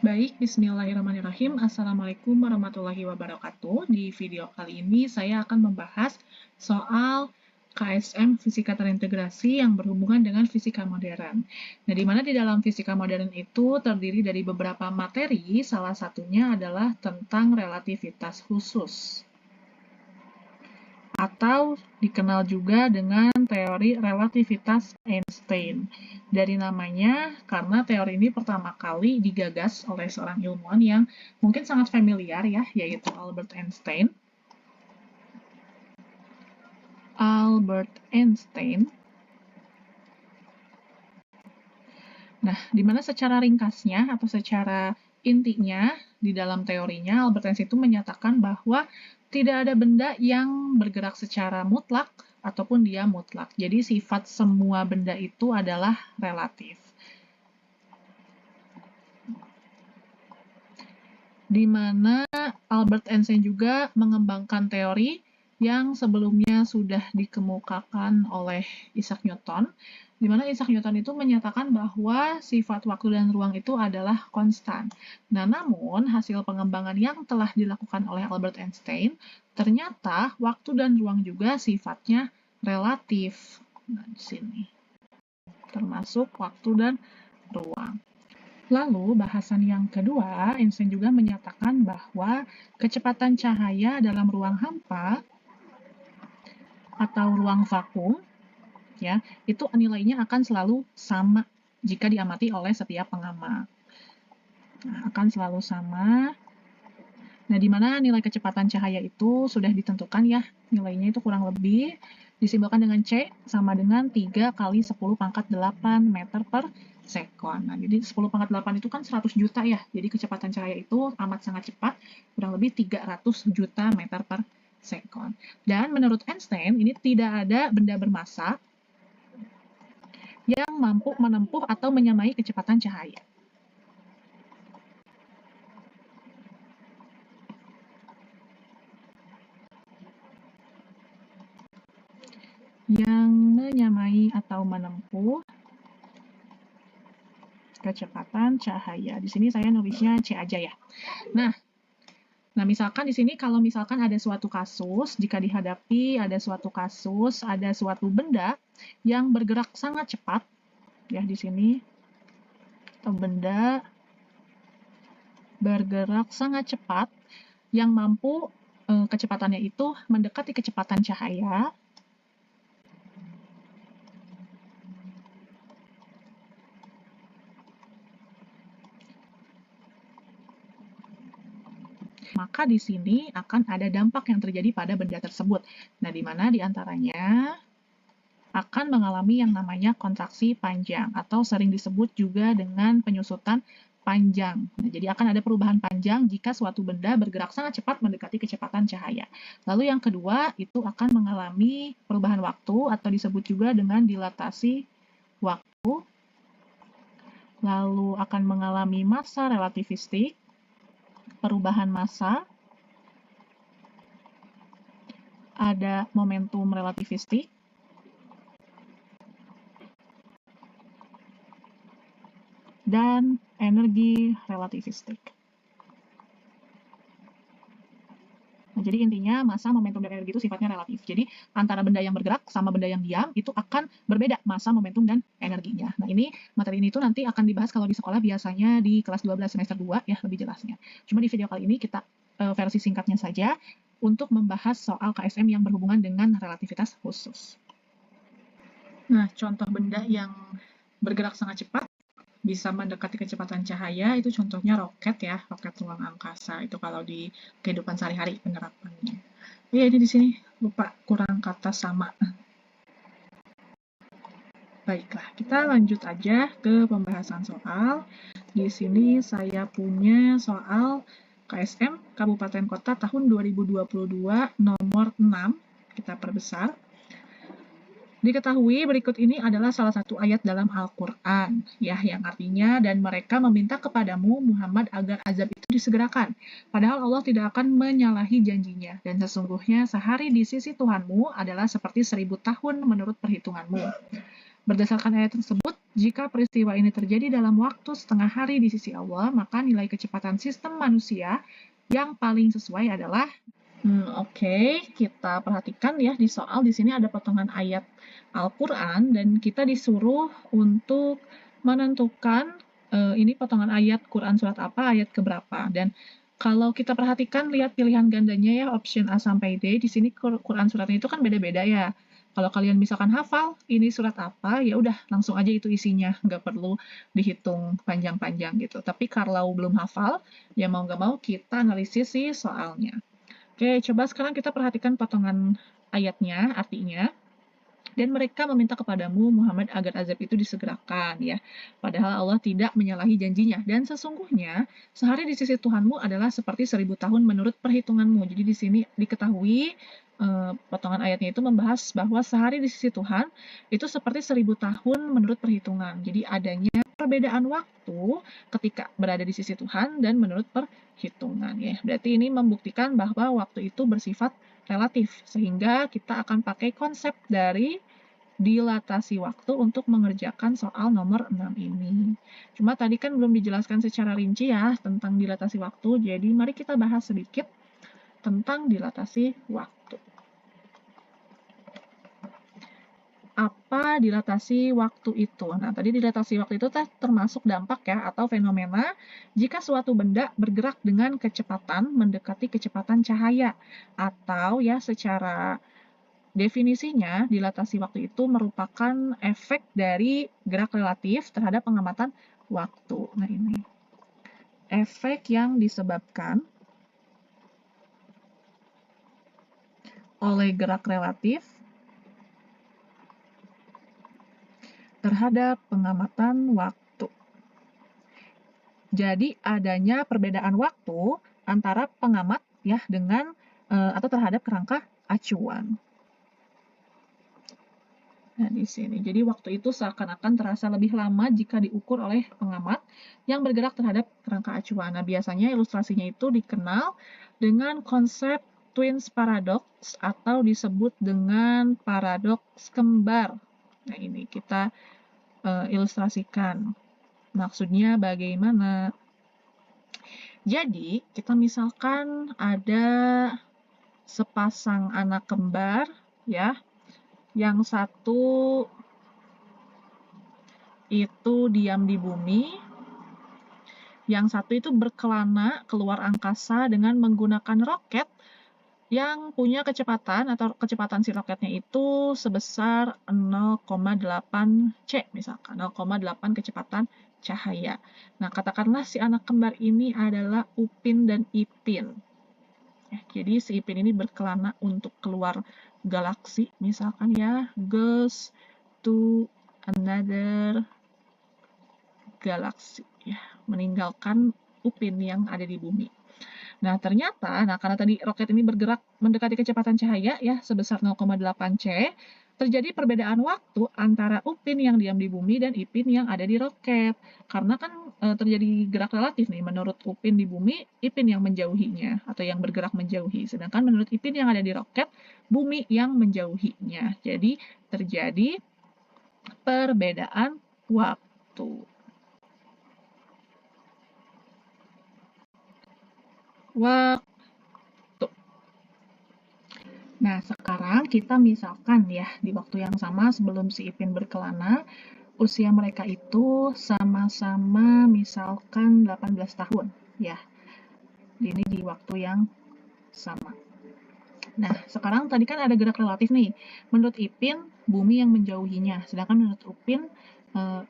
Baik, bismillahirrahmanirrahim. Assalamualaikum warahmatullahi wabarakatuh. Di video kali ini saya akan membahas soal KSM Fisika Terintegrasi yang berhubungan dengan fisika modern. Nah, di mana di dalam fisika modern itu terdiri dari beberapa materi, salah satunya adalah tentang relativitas khusus, atau dikenal juga dengan teori relativitas Einstein. Dari namanya, karena teori ini pertama kali digagas oleh seorang ilmuwan yang mungkin sangat familiar ya, yaitu Albert Einstein. Nah, di mana secara ringkasnya atau secara intinya di dalam teorinya Albert Einstein itu menyatakan bahwa tidak ada benda yang bergerak secara mutlak ataupun dia mutlak. Jadi sifat semua benda itu adalah relatif. Di mana Albert Einstein juga mengembangkan teori yang sebelumnya sudah dikemukakan oleh Isaac Newton, di mana Isaac Newton itu menyatakan bahwa sifat waktu dan ruang itu adalah konstan. Nah, namun hasil pengembangan yang telah dilakukan oleh Albert Einstein, ternyata waktu dan ruang juga sifatnya relatif. Nah, di sini termasuk waktu dan ruang. Lalu, bahasan yang kedua, Einstein juga menyatakan bahwa kecepatan cahaya dalam ruang hampa atau ruang vakum, ya, itu nilainya akan selalu sama jika diamati oleh setiap pengamat. Nah, akan selalu sama. Nah, di mana nilai kecepatan cahaya itu sudah ditentukan ya, nilainya itu kurang lebih disimbolkan dengan C sama dengan 3 kali 10 pangkat 8 meter per sekon. Nah, jadi 10 pangkat 8 itu kan 100 juta ya. Jadi kecepatan cahaya itu amat sangat cepat, kurang lebih 300 juta meter per sekon. Dan menurut Einstein, ini tidak ada benda bermassa yang mampu menempuh atau menyamai kecepatan cahaya. Yang menyamai atau menempuh kecepatan cahaya. Di sini saya nulisnya C aja ya. Nah, misalkan di sini kalau misalkan ada suatu kasus, jika dihadapi ada suatu kasus, ada suatu benda yang bergerak sangat cepat, ya di sini, atau benda bergerak sangat cepat yang mampu kecepatannya itu mendekati kecepatan cahaya, maka di sini akan ada dampak yang terjadi pada benda tersebut. Nah, di mana diantaranya akan mengalami yang namanya kontraksi panjang atau sering disebut juga dengan penyusutan panjang. Nah, jadi akan ada perubahan panjang jika suatu benda bergerak sangat cepat mendekati kecepatan cahaya. Lalu yang kedua itu akan mengalami perubahan waktu atau disebut juga dengan dilatasi waktu. Lalu akan mengalami massa relativistik, perubahan massa, ada momentum relativistik, dan energi relativistik. Nah, jadi intinya massa, momentum, dan energi itu sifatnya relatif. Jadi antara benda yang bergerak sama benda yang diam itu akan berbeda massa, momentum, dan energinya. Nah, ini materi ini tuh nanti akan dibahas kalau di sekolah biasanya di kelas 12 semester 2 ya lebih jelasnya. Cuma di video kali ini kita versi singkatnya saja untuk membahas soal KSM yang berhubungan dengan relativitas khusus. Nah, contoh benda yang bergerak sangat cepat bisa mendekati kecepatan cahaya itu contohnya roket ya, roket ruang angkasa itu kalau di kehidupan sehari-hari penerapannya. Ya ini di sini lupa kurang kata sama. Baiklah, kita lanjut aja ke pembahasan soal. Di sini saya punya soal KSM Kabupaten Kota tahun 2022 nomor 6. Kita perbesar. Diketahui berikut ini adalah salah satu ayat dalam Al-Quran, ya, yang artinya, dan mereka meminta kepadamu, Muhammad, agar azab itu disegerakan. Padahal Allah tidak akan menyalahi janjinya, dan sesungguhnya sehari di sisi Tuhanmu adalah seperti 1000 tahun menurut perhitunganmu. Berdasarkan ayat tersebut, jika peristiwa ini terjadi dalam waktu setengah hari di sisi Allah, maka nilai kecepatan sistem manusia yang paling sesuai adalah Oke, kita perhatikan ya di soal di sini ada potongan ayat Al-Quran dan kita disuruh untuk menentukan ini potongan ayat Quran surat apa, ayat keberapa. Dan kalau kita perhatikan lihat pilihan gandanya ya, option A sampai D, di sini Quran suratnya itu kan beda-beda ya. Kalau kalian misalkan hafal ini surat apa, ya udah langsung aja itu isinya, nggak perlu dihitung panjang-panjang gitu. Tapi kalau belum hafal, ya mau nggak mau kita analisis sih soalnya. Oke, coba sekarang kita perhatikan potongan ayatnya, artinya. Dan mereka meminta kepadamu, Muhammad, agar azab itu disegerakan, ya. Padahal Allah tidak menyalahi janjinya. Dan sesungguhnya, sehari di sisi Tuhanmu adalah seperti 1000 tahun menurut perhitunganmu. Jadi di sini diketahui, potongan ayatnya itu membahas bahwa sehari di sisi Tuhan itu seperti 1000 tahun menurut perhitungan. Jadi adanya perbedaan waktu ketika berada di sisi Tuhan dan menurut perhitungan, ya. Berarti ini membuktikan bahwa waktu itu bersifat relatif, sehingga kita akan pakai konsep dari dilatasi waktu untuk mengerjakan soal nomor 6 ini. Cuma tadi kan belum dijelaskan secara rinci ya tentang dilatasi waktu, jadi mari kita bahas sedikit tentang dilatasi waktu. Apa dilatasi waktu itu? Nah, tadi dilatasi waktu itu termasuk dampak ya atau fenomena jika suatu benda bergerak dengan kecepatan mendekati kecepatan cahaya, atau ya secara definisinya dilatasi waktu itu merupakan efek dari gerak relatif terhadap pengamatan waktu. Nah, ini efek yang disebabkan oleh gerak relatif terhadap pengamatan waktu. Jadi adanya perbedaan waktu antara pengamat ya dengan atau terhadap kerangka acuan. Nah, di sini. Jadi waktu itu seakan-akan terasa lebih lama jika diukur oleh pengamat yang bergerak terhadap kerangka acuan. Nah, biasanya ilustrasinya itu dikenal dengan konsep twins paradox atau disebut dengan paradoks kembar. Nah, ini kita ilustrasikan. Maksudnya bagaimana? Jadi, kita misalkan ada sepasang anak kembar, ya. Yang satu itu diam di bumi, yang satu itu berkelana keluar angkasa dengan menggunakan roket yang punya kecepatan atau kecepatan si roketnya itu sebesar 0,8 C misalkan, 0,8 kecepatan cahaya. Nah, katakanlah si anak kembar ini adalah Upin dan Ipin. Ya, jadi si Ipin ini berkelana untuk keluar galaksi, misalkan ya, goes to another galaxy, ya, meninggalkan Upin yang ada di bumi. Nah, ternyata, karena tadi roket ini bergerak mendekati kecepatan cahaya ya sebesar 0,8 C, terjadi perbedaan waktu antara Upin yang diam di bumi dan Ipin yang ada di roket. Karena kan terjadi gerak relatif nih, menurut Upin di bumi, Ipin yang menjauhinya atau yang bergerak menjauhi. Sedangkan menurut Ipin yang ada di roket, bumi yang menjauhinya. Jadi terjadi perbedaan waktu. Nah, sekarang kita misalkan ya, di waktu yang sama sebelum si Ipin berkelana, usia mereka itu sama-sama misalkan 18 tahun, ya. Ini di waktu yang sama. Nah, sekarang tadi kan ada gerak relatif nih. Menurut Ipin, bumi yang menjauhinya, sedangkan menurut Upin,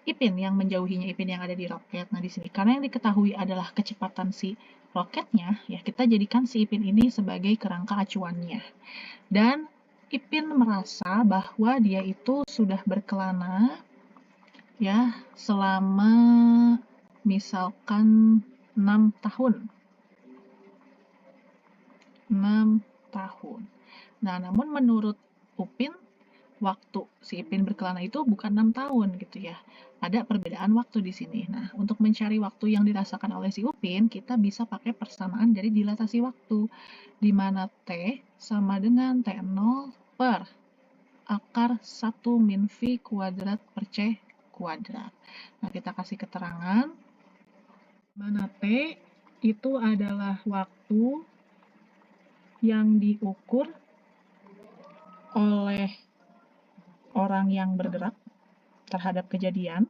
Ipin yang menjauhinya, Ipin yang ada di roket. Nah, di sini karena yang diketahui adalah kecepatan si roketnya, ya kita jadikan si Ipin ini sebagai kerangka acuannya. Dan Ipin merasa bahwa dia itu sudah berkelana ya selama misalkan 6 tahun. 6 tahun. Nah, namun menurut Upin, waktu si Ipin berkelana itu bukan 6 tahun gitu ya. Ada perbedaan waktu di sini. Nah, untuk mencari waktu yang dirasakan oleh si Upin, kita bisa pakai persamaan dari dilatasi waktu, di mana T sama dengan T0 per akar 1 min V kuadrat per C kuadrat. Nah, kita kasih keterangan, mana T itu adalah waktu yang diukur oleh orang yang bergerak terhadap kejadian.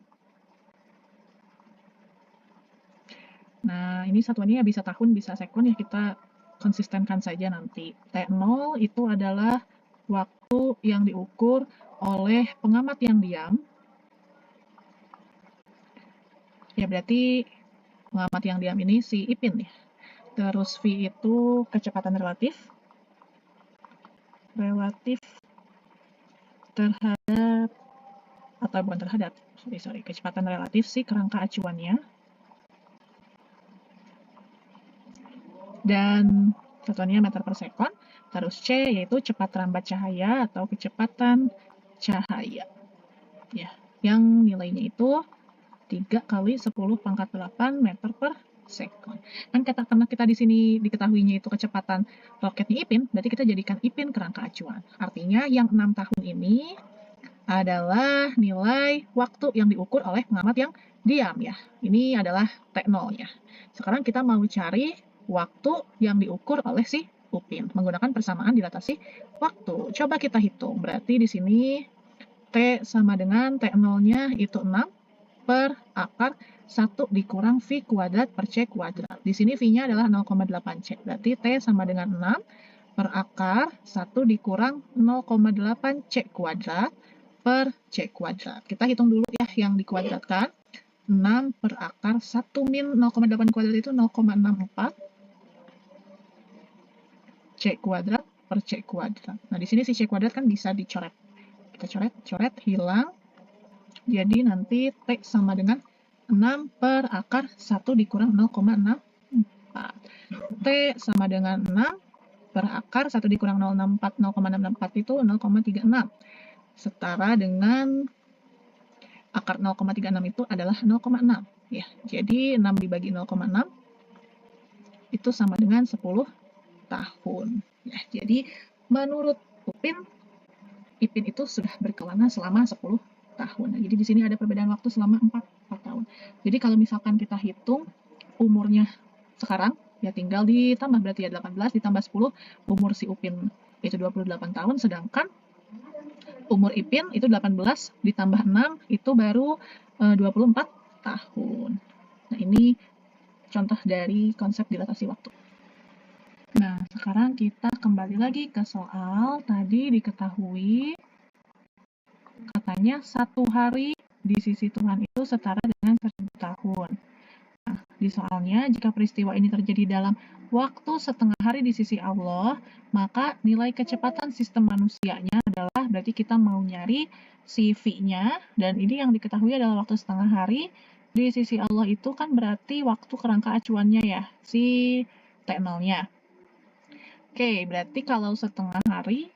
Nah, ini satuannya bisa tahun, bisa sekund, ya kita konsistenkan saja nanti. T0 itu adalah waktu yang diukur oleh pengamat yang diam. Ya, berarti pengamat yang diam ini si Ipin ya. Terus V itu kecepatan relatif terhadap, atau bukan terhadap, kecepatan relatif si kerangka acuannya. Dan satuannya meter per sekon. Terus C yaitu cepat rambat cahaya atau kecepatan cahaya. Ya, yang nilainya itu 3 kali 10 pangkat 8 meter per sekon. Kan karena kita di sini diketahuinya itu kecepatan roketnya Ipin, berarti kita jadikan Ipin kerangka acuan. Artinya yang 6 tahun ini adalah nilai waktu yang diukur oleh pengamat yang diam ya. Ini adalah T0 ya. Sekarang kita mau cari waktu yang diukur oleh si Upin menggunakan persamaan dilatasi waktu. Coba kita hitung. Berarti di sini T sama dengan T0-nya itu 6 per akar 1 dikurang V kuadrat per C kuadrat. Di sini V-nya adalah 0,8 C. Berarti T sama dengan 6 per akar 1 dikurang 0,8 C kuadrat per C kuadrat. Kita hitung dulu ya yang dikuadratkan. 6 per akar 1 min 0,8 kuadrat itu 0,64 C kuadrat per C kuadrat. Nah, di sini si C kuadrat kan bisa dicoret. Kita coret, hilang. Jadi nanti T sama dengan 6 per akar 1 dikurang 0,64. T sama dengan 6 per akar 1 dikurang 0,664 itu 0,36. Setara dengan akar 0,36 itu adalah 0,6 ya. Jadi 6 dibagi 0,6 itu sama dengan 10 tahun ya. Jadi menurut Ipin itu sudah berkelana selama 10 tahun. Nah, jadi di sini ada perbedaan waktu selama 4 tahun. Jadi kalau misalkan kita hitung umurnya sekarang ya tinggal ditambah, berarti ya 18 ditambah 10, umur si Upin itu 28 tahun, sedangkan umur Ipin itu 18 ditambah 6 itu baru 24 tahun. Nah, ini contoh dari konsep dilatasi waktu. Nah, sekarang kita kembali lagi ke soal. Tadi diketahui katanya 1 hari di sisi Tuhan itu setara dengan 1000 tahun. Nah, di soalnya, jika peristiwa ini terjadi dalam waktu setengah hari di sisi Allah, maka nilai kecepatan sistem manusianya adalah, berarti kita mau nyari si V-nya, dan ini yang diketahui adalah waktu setengah hari di sisi Allah itu kan berarti waktu kerangka acuannya ya, si T0-nya. Oke, berarti kalau setengah hari,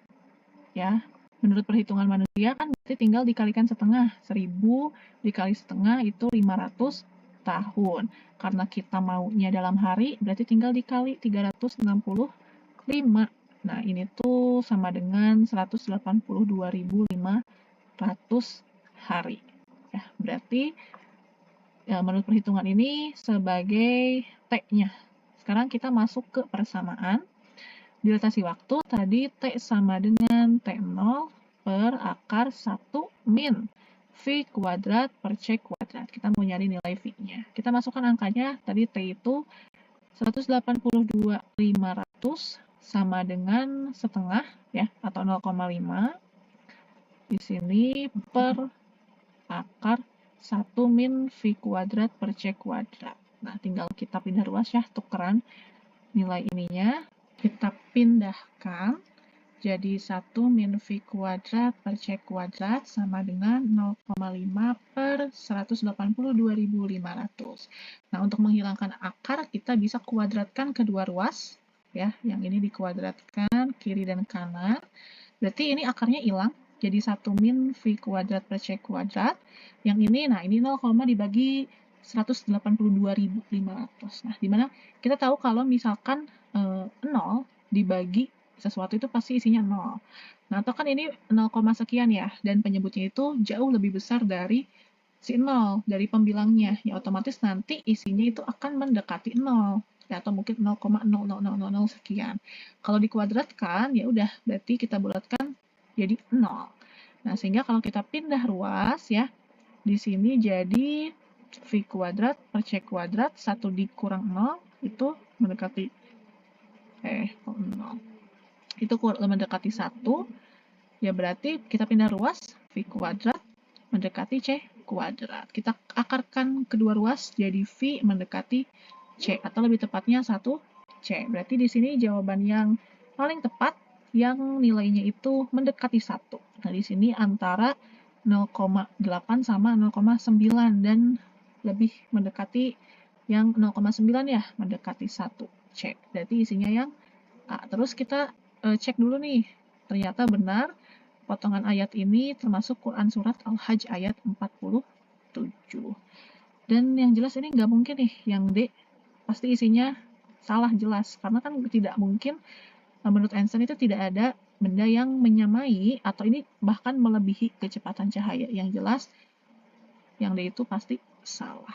ya, menurut perhitungan manusia kan berarti tinggal dikalikan setengah. 1000 dikali setengah itu 500 tahun. Karena kita maunya dalam hari, berarti tinggal dikali 365. Nah, ini tuh sama dengan 182.500 hari. Ya, berarti ya, menurut perhitungan ini sebagai T-nya. Sekarang kita masuk ke persamaan. Dilatasi waktu tadi T sama dengan T0 per akar 1 min V kuadrat per C kuadrat. Kita mau nyari nilai V-nya. Kita masukkan angkanya, tadi T itu 182.500 sama dengan setengah ya, atau 0,5. Di sini per akar 1 min V kuadrat per C kuadrat. Nah, tinggal kita pindah ruas ya, tukeran nilai ininya. Kita pindahkan jadi 1 min V kuadrat per C kuadrat sama dengan 0,5 per 182.500. Nah, untuk menghilangkan akar, kita bisa kuadratkan kedua ruas. Ya, yang ini dikuadratkan kiri dan kanan. Berarti ini akarnya hilang, jadi 1 min V kuadrat per C kuadrat. Yang ini, nah ini 0, dibagi 182.500. Nah, dimana kita tahu kalau misalkan 0 dibagi sesuatu itu pasti isinya 0. Nah, atau kan ini 0, sekian ya, dan penyebutnya itu jauh lebih besar dari si 0, dari pembilangnya. Ya otomatis nanti isinya itu akan mendekati 0. Ya, atau mungkin 0,00000 sekian. Kalau dikuadratkan, ya udah berarti kita bulatkan jadi 0. Nah, sehingga kalau kita pindah ruas ya, di sini jadi V kuadrat per C kuadrat, 1 dikurang 0, itu mendekati 0. Itu mendekati 1, ya berarti kita pindah ruas, V kuadrat mendekati C kuadrat. Kita akarkan kedua ruas jadi V mendekati C, atau lebih tepatnya 1C. Berarti di sini jawaban yang paling tepat yang nilainya itu mendekati 1. Nah, di sini antara 0,8 sama 0,9 dan lebih mendekati yang 0,9 ya, mendekati 1C. Berarti isinya yang A. Terus kita cek dulu nih, ternyata benar potongan ayat ini termasuk Quran Surat Al-Hajj ayat 47. Dan yang jelas ini nggak mungkin nih, yang D pasti isinya salah jelas. Karena kan tidak mungkin, menurut Einstein itu tidak ada benda yang menyamai atau ini bahkan melebihi kecepatan cahaya. Yang jelas, yang D itu pasti salah.